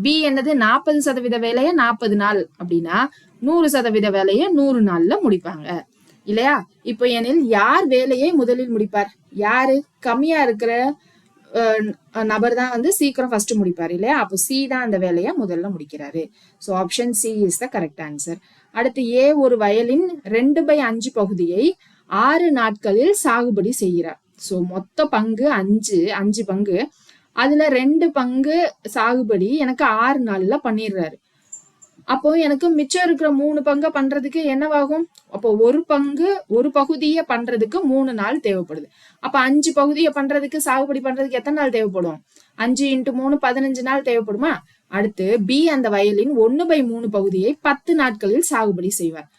A: பி என்னது? 40% வேலையை 40 நாள் அப்படின்னா 100% வேலையை 100 நாள்ல முடிப்பாங்க இல்லையா? இப்போ எனில் யார் வேலையை முதலில் முடிப்பார்? யாரு? கம்மியா இருக்கிற நபர் தான் வந்து சீக்கிரம் ஃபர்ஸ்ட் முடிப்பாரு இல்லையா? அப்போ சி தான் அந்த வேலையை முதல்ல முடிக்கிறாரு. So option C is the correct answer. அடுத்து ஏ ஒரு வயலின் 2/5 பகுதியை 6 நாட்களில் சாகுபடி செய்கிறார். ஸோ மொத்த பங்கு 5 பங்கு. அதுல 2 பங்கு சாகுபடி எனக்கு 6 நாள்ல பண்ணிடுறாரு. அப்போ எனக்கு மிச்சம் இருக்கிற 3 பங்கை பண்றதுக்கு என்னவாகும்? அப்போ ஒரு பகுதியை பண்றதுக்கு 3 நாள் தேவைப்படுது. அப்ப 5 பகுதியை பண்றதுக்கு சாகுபடி பண்றதுக்கு எத்தனை நாள் தேவைப்படும்? 5 × 3 15 நாள் தேவைப்படுமா? அடுத்து பி அந்த வயலின் 1/3 பகுதியை 10 நாட்களில் சாகுபடி செய்வார்.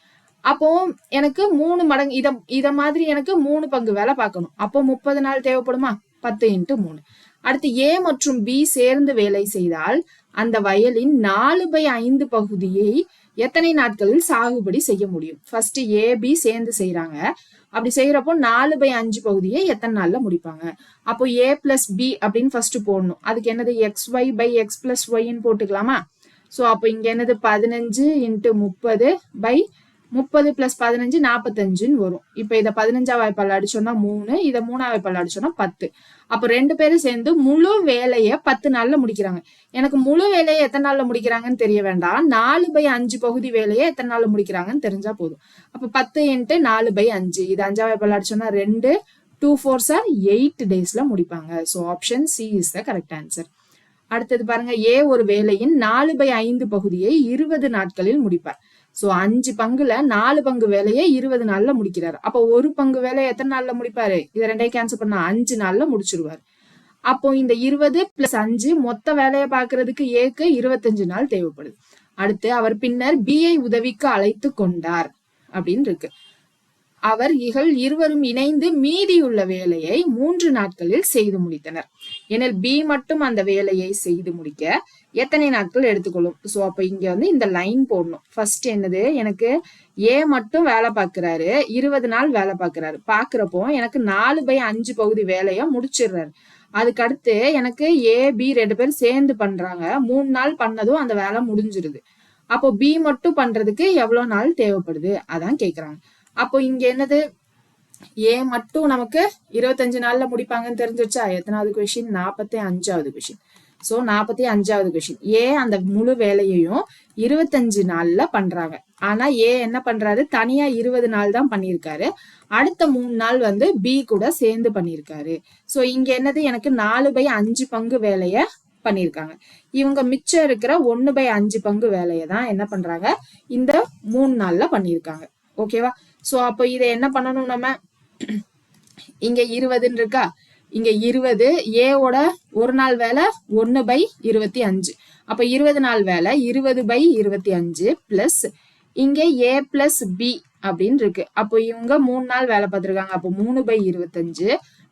A: அப்போ எனக்கு 3 மடங்கு இத மாதிரி எனக்கு 3 பங்கு வேலை பார்க்கணும். அப்போ 30 நாள் தேவைப்படுமா? 10 × 3. அடுத்து ஏ மற்றும் பி சேர்ந்து வேலை செய்தால் அந்த வயலின் 4/5 பகுதியை எத்தனை நாட்களில் சாகுபடி செய்ய முடியும்? ஃபர்ஸ்ட் ஏ பி சேர்ந்து செய்யறாங்க. அப்படி செய்யறப்போ 4/5 பகுதியை எத்தனை நாள்ல முடிப்பாங்க? அப்போ ஏ பிளஸ் பி அப்படின்னு ஃபர்ஸ்ட் போடணும். அதுக்கு என்னது? XY/X + Yன்னு போட்டுக்கலாமா? சோ அப்போ இங்க என்னது? 15 × 30/30 + 15 45ன்னு வரும். இப்ப இதை 15ஆம் வாய்ப்பால் அடிச்சோம்னா 3, இதை 3ஆம் வாய்ப்பால் அடிச்சோம்னா 10. அப்ப 2 பேரும் சேர்ந்து முழு வேலையை 10 நாள்ல முடிக்கிறாங்க. எனக்கு முழு வேலையை எத்தனை நாள்ல முடிக்கிறாங்கன்னு தெரிய வேண்டாம். 4/5 பகுதி வேலையை எத்தனை நாள்ல முடிக்கிறாங்கன்னு தெரிஞ்சா போதும். அப்ப 10 × 4/5 இது 5ஆம் வாய்ப்பால் அடிச்சோம்னா 2, 2 4s are 8 daysல முடிப்பாங்க. So option C is the correct answer. அடுத்தது பாருங்க. ஏ ஒரு வேலையின் 4/5 பகுதியை 20 நாட்களில் முடிப்பார். சோ 5 பங்குல 4 பங்கு வேலையை 20 நாள்ல முடிக்கிறாரு. அப்போ ஒரு பங்கு வேலையை எத்தனை நாள்ல முடிப்பாரு? இதை 2ஐயும் கேன்சல் பண்ணா 5 நாள்ல முடிச்சிருவாரு. அப்போ இந்த 20 + 5 மொத்த வேலையை பாக்குறதுக்கு ஏக்கு 25 நாள் தேவைப்படுது. அடுத்து அவர் பின்னர் பிஐ உதவிக்கு அழைத்து கொண்டார் அப்படின்னு இருக்கு. அவர்கள் இருவரும் இணைந்து மீதியுள்ள வேலையை 3 நாட்களில் செய்து முடித்தனர். எனில் பி மட்டும் அந்த வேலையை செய்து முடிக்க எத்தனை நாட்கள் எடுத்துக்கொள்ளும்? சோ அப்ப இங்க வந்து இந்த லைன் போடணும். ஃபர்ஸ்ட் என்னது, எனக்கு ஏ மட்டும் வேலை பார்க்கிறாரு, 20 நாள் வேலை பார்க்கிறாரு. பாக்குறப்போ எனக்கு 4/5 பகுதி வேலையை முடிச்சிடுறாரு. அதுக்கு அடுத்து எனக்கு ஏ பி 2 பேரும் சேர்ந்து பண்றாங்க. 3 நாள் பண்ணதும் அந்த வேலை முடிஞ்சிருது. அப்போ பி மட்டும் பண்றதுக்கு எவ்வளவு நாள் தேவைப்படுது அதான் கேக்குறாங்க. அப்போ இங்க என்னது, ஏ மட்டும் நமக்கு 25 நாள்ல முடிப்பாங்கன்னு தெரிஞ்சிருச்சா? எத்தனாவது கொஸ்டின்? 45வது கொஸ்டின். சோ 45வது கொஸ்டின். ஏ அந்த முழு வேலையையும் 25 நாள்ல பண்றாங்க. ஆனா ஏ என்ன பண்றாரு, தனியா 20 நாள் தான் பண்ணியிருக்காரு. அடுத்த 3 நாள் வந்து பி கூட சேர்ந்து பண்ணியிருக்காரு. சோ இங்க என்னது, எனக்கு 4/5 பங்கு வேலைய பண்ணியிருக்காங்க. இவங்க மிச்சம் இருக்கிற 1/5 பங்கு வேலையை தான் என்ன பண்றாங்க, இந்த 3 நாள்ல பண்ணியிருக்காங்க. ஓகேவா? சோ அப்ப இதை என்ன பண்ணணும், நம்ம இங்க 20 இருக்கா, இங்க 20 ஏவோட ஒரு நாள் வேலை 1/25. அப்ப 20 நாள் வேலை 20/25 பிளஸ் இங்க ஏ பிளஸ் பி அப்படின்னு இருக்கு. அப்போ இவங்க 3 நாள் வேலை பார்த்திருக்காங்க. அப்போ 3/25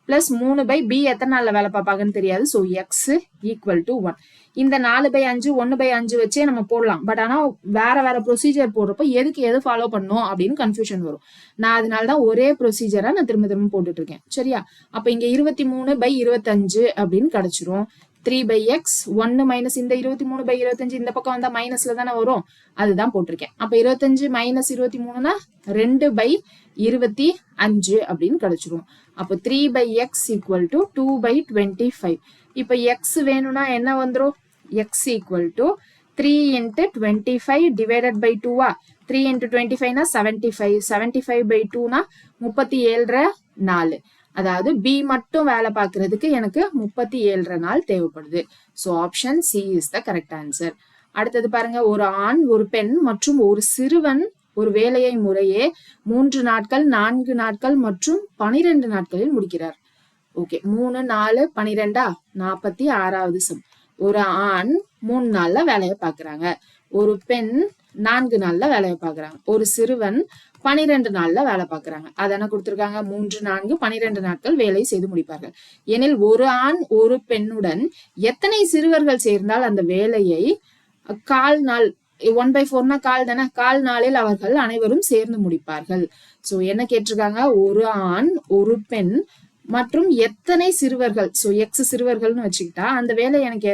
A: பிளஸ் 3/b எத்தனை நாள்ல வேலை பார்ப்பாங்கன்னு தெரியாது. So X equal to 1. இந்த 4/5 1/5 வச்சே நம்ம போடலாம். பட் ஆனா வேற வேற ப்ரொசீஜர் போடுறப்போ எதுக்கு எது ஃபாலோ பண்ணும் அப்படின்னு கன்ஃபியூஷன் வரும். நான் அதனாலதான் ஒரே ப்ரொசீஜரா நான் திரும்ப திரும்ப போட்டுட்டு இருக்கேன். சரியா? அப்ப இங்க 23/25 அப்படின்னு கிடைச்சிரும். 3/x 1 மைனஸ் இந்த 23/25 இந்த பக்கம் வந்தா மைனஸ்ல தானே வரும், அதுதான் போட்டிருக்கேன். அப்ப 25 மைனஸ் 23னா 2/25 அப்படின்னு கிடைச்சிரும். அப்போ 3/x ஈக்குவல் டு 2/25. இப்ப எக்ஸ் வேணும்னா என்ன வந்துரும், x equal to 3 × 25 divided by 2வா, 3 × 25னா 75, 75/2னா 37 4. அதாவது பி மட்டும் வேலை பார்க்கறதுக்கு எனக்கு 37 நாள் தேவைப்படுது. So option C is the correct answer. அடுத்தது பாருங்க, ஒரு ஆண் ஒரு பெண் மற்றும் ஒரு சிறுவன் ஒரு வேலையை முறையே 3 நாட்கள் 4 நாட்கள் மற்றும் 12 நாட்களில் முடிக்கிறார். ஓகே, 3 4 12 46வது சம். ஒரு ஆண் 3 நாள்ல வேலையை பாக்குறாங்க, ஒரு பெண் 4 நாள்ல வேலையை பாக்குறாங்க, ஒரு சிறுவன் 12 நாள்ல வேலை பார்க்கறாங்க. அதென்ன கொடுத்திருக்காங்க, 3 4 12 நாட்கள் வேலை செய்து முடிப்பார்கள். எனில் ஒரு ஆண் ஒரு பெண்ணுடன் எத்தனை சிறுவர்கள் சேர்ந்தால் அந்த வேலையை கால் நாள், 1/4னா கால் தானே, கால் நாளில் அவர்கள் அனைவரும் சேர்ந்து முடிப்பார்கள். சோ என்ன கேட்டிருக்காங்க, ஒரு ஆண் ஒரு பெண் மற்றும் எத்தனை சிறுவர்கள். சோ எக்ஸ் சிறுவர்கள்னு வச்சுக்கிட்டா அந்த வேலை எனக்கு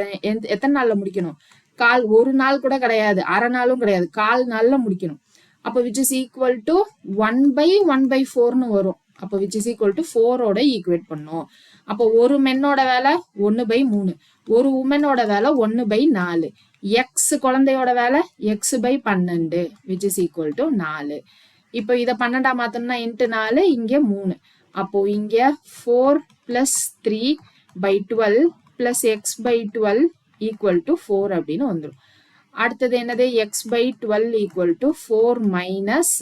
A: எத்தனை நாள்ல முடிக்கணும், கால், ஒரு நாள் கூட கிடையாது, அரை நாளும் கிடையாது, கால் நாள்ல முடிக்கணும். அப்போ விச் இஸ் ஈக்குவல் டு 1/1/4ன்னு வரும். அப்போ விச் இஸ் ஈக்குவல் டு 4ஓட ஈக்குவேட் பண்ணும். அப்போ ஒரு மென்னோட வேலை 1/3, ஒரு உமனோட வேலை 1/4, எக்ஸ் குழந்தையோட வேலை x/12 which is equal to 4. இப்போ இதை 12 மாத்தணும்னா இன்ட்டு 4, இங்க 3. அப்போ இங்க 4 + 3/12 + x/12 ஈக்குவல் டு 4 அப்படின்னு வந்துடும். அடுத்தது என்னது, x/12 equal to 4 minus,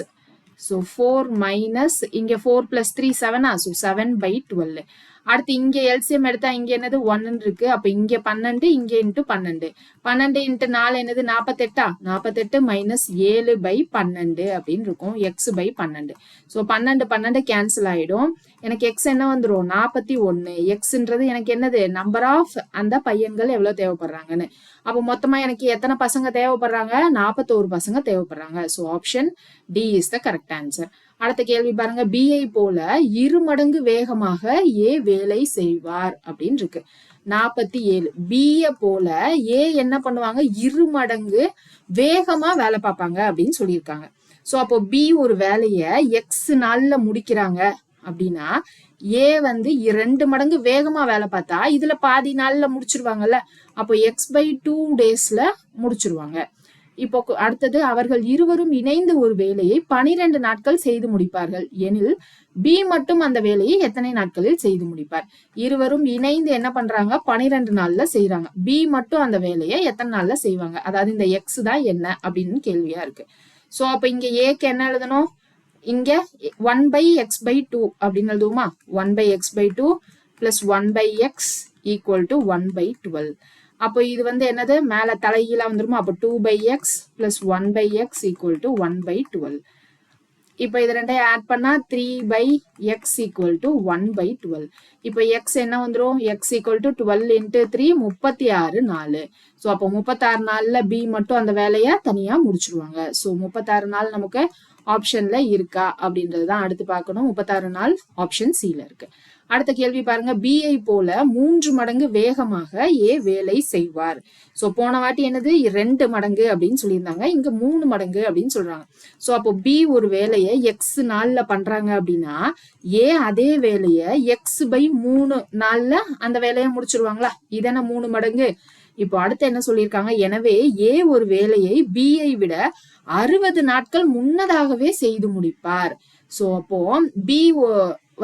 A: so 4 minus இங்க 4 + 3 7ஆ, ஸோ 7/12. அடுத்து இங்க எல்சிஎம் எடுத்தா இங்க என்னது 1 இருக்கு. அப்ப இங்க 12, இங்க இன்ட்டு 12, 12 × 4 என்னது 48ஆ, 48 மைனஸ் 7/12 அப்படின்னு இருக்கும், x/12. ஸோ 12 12 கேன்சல் ஆயிடும். எனக்கு எக்ஸ் என்ன வந்துடும், 41. எக்ஸ்ன்றது எனக்கு என்னது, நம்பர் ஆஃப் அந்த பையன்கள் எவ்வளவு தேவைப்படுறாங்கன்னு. அப்போ மொத்தமா எனக்கு எத்தனை பசங்க தேவைப்படுறாங்க, 41 பசங்க தேவைப்படுறாங்க. So option D is the correct answer. அடுத்த கேள்வி பாருங்க, பிஐ போல 2 மடங்கு வேகமாக ஏ வேலை செய்வார் அப்படின்னு இருக்கு. 47. பிய போல ஏ என்ன பண்ணுவாங்க, 2 மடங்கு வேகமா வேலை பார்ப்பாங்க அப்படின்னு சொல்லியிருக்காங்க. சோ அப்போ பி ஒரு வேலைய எக்ஸ் நாள்ல முடிக்கிறாங்க அப்படின்னா ஏ வந்து 2 மடங்கு வேகமா வேலை பார்த்தா இதுல பாதி நாள்ல முடிச்சிருவாங்கல்ல. அப்போ x/2 டேஸ்ல முடிச்சிருவாங்க. இப்போ அடுத்தது, அவர்கள் இருவரும் இணைந்து ஒரு வேலையை 12 நாட்கள் செய்து முடிப்பார்கள் எனில் பி மட்டும் அந்த வேலையை எத்தனை நாட்களில் செய்து முடிப்பார். இருவரும் இணைந்து என்ன பண்றாங்க, 12 நாள்ல செய்யறாங்க. பி மட்டும் அந்த வேலையை எத்தனை நாள்ல செய்வாங்க, அதாவது இந்த எக்ஸ் தான் என்ன அப்படின்னு கேள்வியா இருக்கு. சோ அப்ப இங்க ஏக்கு என்ன எழுதணும், இங்க 1/x/2 அப்படின்னு எழுதுவோமா, 1/x/2 + 1/x = 1/12. அப்போ இது வந்து என்னது, மேல தலைகீழா வந்துருமா, அப்போ 2/x + 1/x = 1/12. இப்போ இது ரெண்டையும் ஆட் பண்ணா 3/x = 1/12. இப்போ x என்ன வந்துரும்? x = 12 × 3 36 நாள். ஸோ அப்போ 36 நாள்ல b மட்டும் அந்த வேலையை தனியா முடிச்சிருவாங்க. ஸோ 36 நாள் நமக்கு ஆப்ஷன்ல இருக்கா அப்படின்றது தான் அடுத்து பார்க்கணும். 36 நாள் ஆப்ஷன் சில இருக்கு. அடுத்த கேள்வி பாருங்க. பிஐ போல 3 மடங்கு வேகமாக ஏ வேலை செய்வார். சோ போன வாட்டி என்னது 2 மடங்கு அப்படின்னு சொல்லியிருந்தாங்க, இங்க 3 மடங்கு அப்படின்னு சொல்றாங்க. சோ அப்போ பி ஒரு வேலையை எக்ஸ் நாள்ல பண்றாங்க அப்படின்னா ஏ அதே வேலையை x/3 நாள்ல அந்த வேலையை முடிச்சிருவாங்களா? இதென்ன 3 மடங்கு. இப்போ அடுத்து என்ன சொல்லியிருக்காங்க, எனவே ஏ ஒரு வேலையை பிஐ விட 60 நாட்கள் முன்னதாகவே செய்து முடிப்பார். சோ அப்போ பி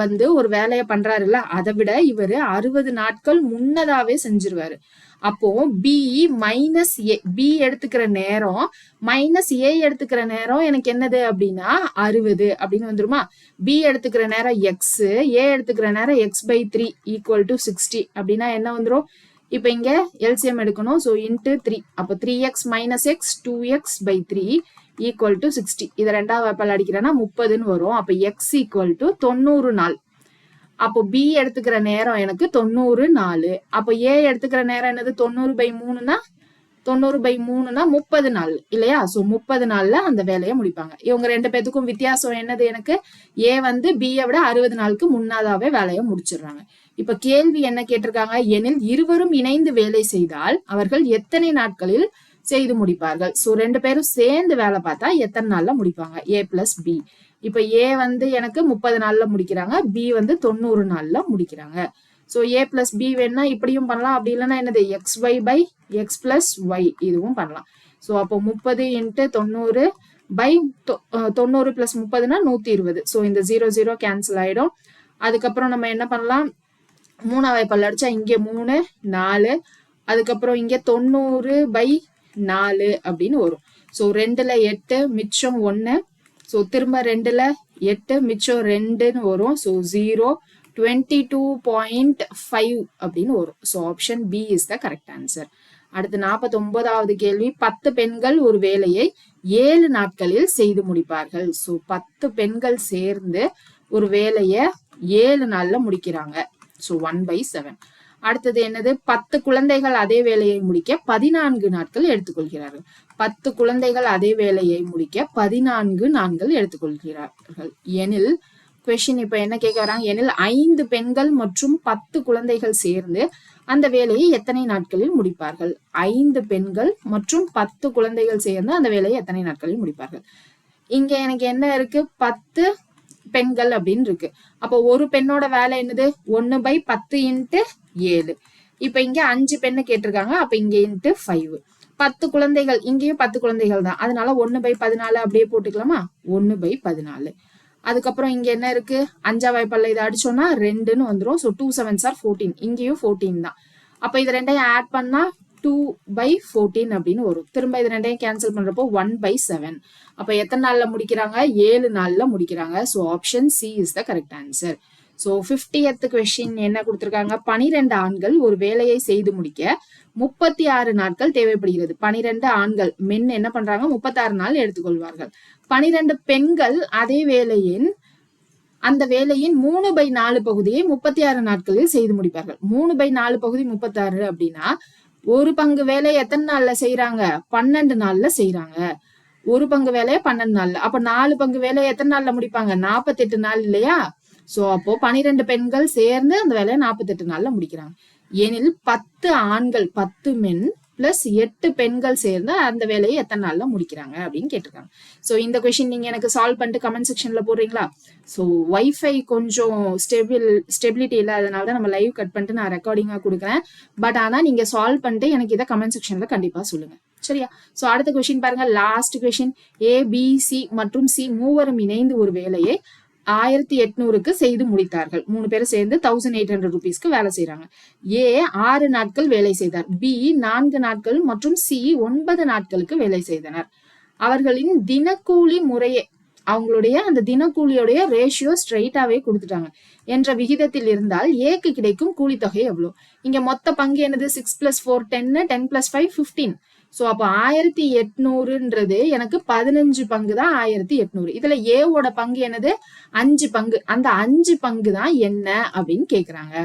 A: வந்து ஒரு வேலையை பண்றாருல்ல, அதை விட இவரு 60 நாட்கள் முன்னதாவே செஞ்சிருவாரு. அப்போ பி மைனஸ் ஏ, பி எடுத்துக்கிற நேரம் மைனஸ் ஏ எடுத்துக்கிற நேரம் எனக்கு என்னது அப்படின்னா 60 அப்படின்னு வந்துருமா? பி எடுத்துக்கிற நேரம் எக்ஸ், ஏ எடுத்துக்கிற நேரம் x/3 = 60 அப்படின்னா என்ன வந்துரும்? இப்ப இங்க எல்சிஎம் எடுக்கணும். ஸோ இன்ட்டு 3, அப்போ 3x - x 2x/3 = 60. இதை ரெண்டாவது வாய்ப்பால் அடிக்கிறேன்னா 30ன்னு வரும். அப்போ x = 90 நாள். அப்போ பி எடுத்துக்கிற நேரம் எனக்கு 90 நாள். அப்போ ஏ எடுத்துக்கிற நேரம் என்னது? 90/3னா 90/3னா 30 நாள் இல்லையா? ஸோ 30 நாள்ல அந்த வேலையை முடிப்பாங்க. இவங்க 2 பேத்துக்கும் வித்தியாசம் என்னது? எனக்கு ஏ வந்து பியை விட 60 நாளுக்கு முன்னாதாவே வேலையை முடிச்சிடுறாங்க. இப்ப கேள்வி என்ன கேட்டிருக்காங்க, எனில் இருவரும் இணைந்து வேலை செய்தால் அவர்கள் எத்தனை நாட்களில் செய்து முடிப்பார்கள்? சோ 2 பேரும் சேர்ந்து வேலை பார்த்தா எத்தனை நாள்ல முடிப்பாங்க? ஏ பிளஸ் பி. இப்ப ஏ வந்து எனக்கு 30 நாள்ல முடிக்கிறாங்க, பி வந்து 90 நாள்ல முடிக்கிறாங்க. சோ ஏ பிளஸ் பி வேணா இப்படியும் பண்ணலாம், அப்படி இல்லைன்னா என்னது xy/x + y இதுவும் பண்ணலாம். சோ அப்போ 30 × 90 90 + 30னா 120. சோ இந்த 0 0 கேன்சல் ஆயிடும். அதுக்கப்புறம் நம்ம என்ன பண்ணலாம், 3ஆவது வாய்ப்பால் அடிச்சா இங்க 3 4, அதுக்கப்புறம் இங்க 90/4 அப்படின்னு வரும். ஸோ 2ல 8 மிச்சம் 1, ஸோ திரும்ப 2ல 8 மிச்சம் 2ன்னு வரும். ஸோ 0 22.5 அப்படின்னு வரும். So option B is the correct answer. அடுத்து 49வது கேள்வி, 10 பெண்கள் ஒரு வேலையை 7 நாட்களில் செய்து முடிப்பார்கள். ஸோ 10 பெண்கள் சேர்ந்து ஒரு வேலையை 7 நாள்ல முடிக்கிறாங்க. ஸோ 1/7. அடுத்தது என்னது, 10 குழந்தைகள் அதே வேலையை முடிக்க 14 நாட்கள் எடுத்துக்கொள்கிறார்கள். 10 குழந்தைகள் அதே வேலையை முடிக்க 14 நாட்கள் எடுத்துக்கொள்கிறார்கள் எனில், கொஸ்டின் இப்ப என்ன கேட்க வராங்க, எனில் 5 பெண்கள் மற்றும் 10 குழந்தைகள் சேர்ந்து அந்த வேலையை எத்தனை நாட்களில் முடிப்பார்கள்? 5 பெண்கள் மற்றும் 10 குழந்தைகள் சேர்ந்து அந்த வேலையை எத்தனை நாட்களில் முடிப்பார்கள்? இங்க எனக்கு என்ன இருக்கு, 10 பெண்கள் அப்படின்னு இருக்கு. அப்போ ஒரு பெண்ணோட வேலை என்னது, 1/10 × 7. இப்ப இங்க 5 பெண்ணு கேட்டிருக்காங்க, அப்ப இங்க × 5. 10 குழந்தைகள், இங்கேயும் 10 குழந்தைகள் தான், அதனால 1/14 அப்படியே போட்டுக்கலாமா? 1/14. அதுக்கப்புறம் இங்க என்ன இருக்கு, 5ஆவது வாய்ப்பால்ல இதை அடிச்சோம்னா 2ன்னு வந்துடும். ஸோ 2 7s are 14, இங்கேயும் 14 தான். அப்ப இது ரெண்டையும் ஆட் பண்ணா 2/14 அப்படின்னு வரும். திரும்ப இது ரெண்டையும் கேன்சல் பண்றப்போ 1/7. அப்ப எத்தனை நாள்ல முடிக்கிறாங்க? 7 நாள்ல முடிக்கிறாங்க. So option C is the correct answer. So 50th question என்ன கொடுத்திருக்காங்க, 12 ஆண்கள் ஒரு வேலையை செய்து முடிக்க 36 நாட்கள் தேவைப்படுகிறது. 12 ஆண்கள் மென் என்ன பண்றாங்க, 36 நாள் எடுத்துக்கொள்வார்கள். 12 பெண்கள் அதே வேலையின் அந்த வேலையின் 3/4 பகுதியை 36 நாட்களில் செய்து முடிப்பார்கள். 3/4 பகுதி 36 அப்படின்னா ஒரு பங்கு வேலையை எத்தனை நாள்ல செய்யறாங்க? 12 நாள்ல செய்யறாங்க. ஒரு பங்கு வேலையை 12 நாள்ல. அப்ப 4 பங்கு வேலையை எத்தனை நாள்ல முடிப்பாங்க? 48 நாள் இல்லையா? சோ அப்போ 12 பெண்கள் சேர்ந்து அந்த வேலையை 48 நாள்ல முடிக்கிறாங்க. ஏனில் 10 ஆண்கள் 10 மென் பிளஸ் 8 பெண்கள் சேர்ந்து அந்த வேலையை எத்தனை நாள்ல முடிக்கிறாங்க அப்படின்னு கேட்டிருக்காங்க. ஸோ இந்த கொஸ்டின் நீங்க எனக்கு சால்வ் பண்ணிட்டு கமெண்ட் செக்ஷன்ல போடுறீங்களா? ஸோ வைஃபை கொஞ்சம் ஸ்டெபிலிட்டி இல்லை, அதனால தான் நம்ம லைவ் கட் பண்ணிட்டு நான் ரெக்கார்டிங்கா கொடுக்குறேன். பட் ஆனா நீங்க சால்வ் பண்ணிட்டு எனக்கு இதை கமெண்ட் செக்ஷன்ல கண்டிப்பா சொல்லுங்க, சரியா? ஸோ அடுத்த கொஸ்டின் பாருங்க, லாஸ்ட் கொஸ்டின். ஏ பி சி மற்றும் சி மூவரும் இணைந்து ஒரு வேலையை 1800க்கு செய்து முடித்தார்கள். 3 பேரும் சேர்ந்து 1800 ரூபீஸ்க்கு வேலை செய்யறாங்க. ஏ 6 நாட்கள் வேலை செய்தார், பி 4 நாட்கள் மற்றும் சி 9 நாட்களுக்கு வேலை செய்தனர். அவர்களின் தினக்கூலி முறையே, அவங்களுடைய அந்த தினக்கூலியோடைய ரேஷியோ ஸ்ட்ரைட்டாவே கொடுத்துட்டாங்க என்ற விகிதத்தில் இருந்தால் ஏக்கு கிடைக்கும் கூலி தொகை எவ்வளவு? இங்க மொத்த பங்கு என்னது, 6 + 4 10, 10 + 5 15. ஸோ அப்போ 1800ன்றது எனக்கு 15 பங்கு தான் 1800. இதுல ஏவோட பங்கு என்னது? 5 பங்கு. அந்த 5 பங்கு தான் என்ன அப்படின்னு கேக்குறாங்க.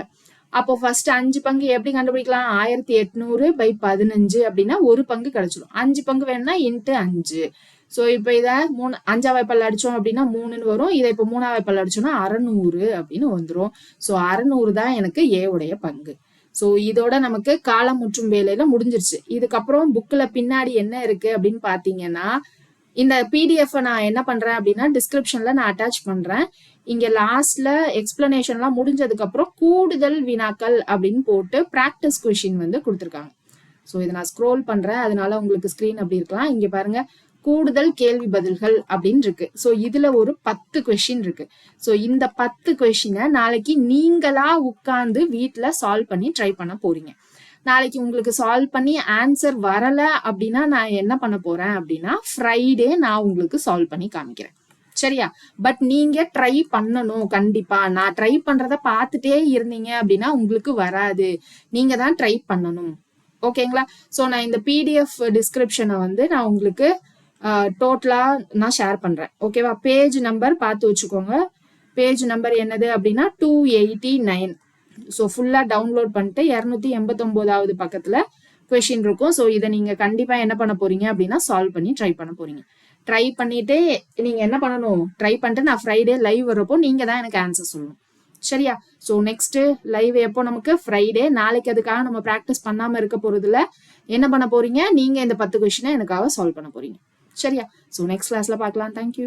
A: அப்போ ஃபர்ஸ்ட் 5 பங்கு எப்படி கண்டுபிடிக்கலாம்? 1800/15 அப்படின்னா ஒரு பங்கு கிடைச்சிடும். 5 பங்கு வேணும்னா இன்ட்டு 5. ஸோ இப்போ இதை 5ஆம் வாய்ப்பால் அடிச்சோம் அப்படின்னா 3ன்னு வரும். இதை இப்போ 3ஆம் வாய்ப்பால் அடிச்சோம்னா 600 அப்படின்னு வந்துடும். ஸோ 600 தான் எனக்கு ஏவுடைய பங்கு. ஸோ இதோட நமக்கு காலம் மற்றும் வேலையில முடிஞ்சிருச்சு. இதுக்கப்புறம் புக்ல பின்னாடி என்ன இருக்கு அப்படின்னு பாத்தீங்கன்னா, இந்த பிடிஎஃப் நான் என்ன பண்றேன் அப்படின்னா டிஸ்கிரிப்ஷன்ல நான் அட்டாச் பண்றேன். இங்க லாஸ்ட்ல எக்ஸ்பிளனேஷன்லாம் முடிஞ்சதுக்கு அப்புறம் கூடுதல் வினாக்கள் அப்படின்னு போட்டு பிராக்டிஸ் கொஷின் வந்து கொடுத்துருக்காங்க. ஸோ இதை நான் ஸ்க்ரோல் பண்றேன், அதனால உங்களுக்கு ஸ்கிரீன் அப்படி இருக்கலாம். இங்க பாருங்க, கூடுதல் கேள்வி பதில்கள் அப்படின்னு இருக்கு. ஸோ இதுல ஒரு 10 கொஸ்டின் இருக்கு. ஸோ இந்த 10 கொஸ்டினை நாளைக்கு நீங்களா உட்கார்ந்து வீட்டுல சால்வ் பண்ணி ட்ரை பண்ண போறீங்க. நாளைக்கு உங்களுக்கு சால்வ் பண்ணி ஆன்சர் வரல அப்படின்னா நான் என்ன பண்ண போறேன் அப்படின்னா ஃப்ரைடே நான் உங்களுக்கு சால்வ் பண்ணி காமிக்கிறேன். சரியா? பட் நீங்க ட்ரை பண்ணணும் கண்டிப்பா. நான் ட்ரை பண்றத பார்த்துட்டே இருந்தீங்க அப்படின்னா உங்களுக்கு வராது. நீங்க தான் ட்ரை பண்ணணும். ஓகேங்களா? ஸோ நான் இந்த பிடிஎஃப் டிஸ்கிரிப்ஷனை வந்து நான் உங்களுக்கு டோட்டலா நான் ஷேர் பண்றேன். ஓகேவா? பேஜ் நம்பர் பார்த்து வச்சுக்கோங்க. பேஜ் நம்பர் என்னது அப்படின்னா 289. ஸோ ஃபுல்லா டவுன்லோட் பண்ணிட்டு 289வது பக்கத்துல கொஸ்டின் இருக்கும். ஸோ இதை நீங்க கண்டிப்பா என்ன பண்ண போறீங்க அப்படின்னா சால்வ் பண்ணி ட்ரை பண்ண போறீங்க. ட்ரை பண்ணிட்டு நீங்க என்ன பண்ணணும்? ட்ரை பண்ணிட்டு நான் ஃப்ரைடே லைவ் வரப்போ நீங்க தான் எனக்கு ஆன்சர் சொல்லணும். சரியா? ஸோ நெக்ஸ்ட் லைவ் எப்போ? நமக்கு ஃப்ரைடே. நாளைக்கு அதுக்காக நம்ம ப்ராக்டிஸ் பண்ணாம இருக்க போறதுல என்ன பண்ண போறீங்க? நீங்க இந்த 10 கொஸ்டினை எனக்காக சால்வ் பண்ண போறீங்க. சரியா? ஸோ நெக்ஸ்ட் கிளாஸ்ல பார்க்கலாம். தேங்க்யூ.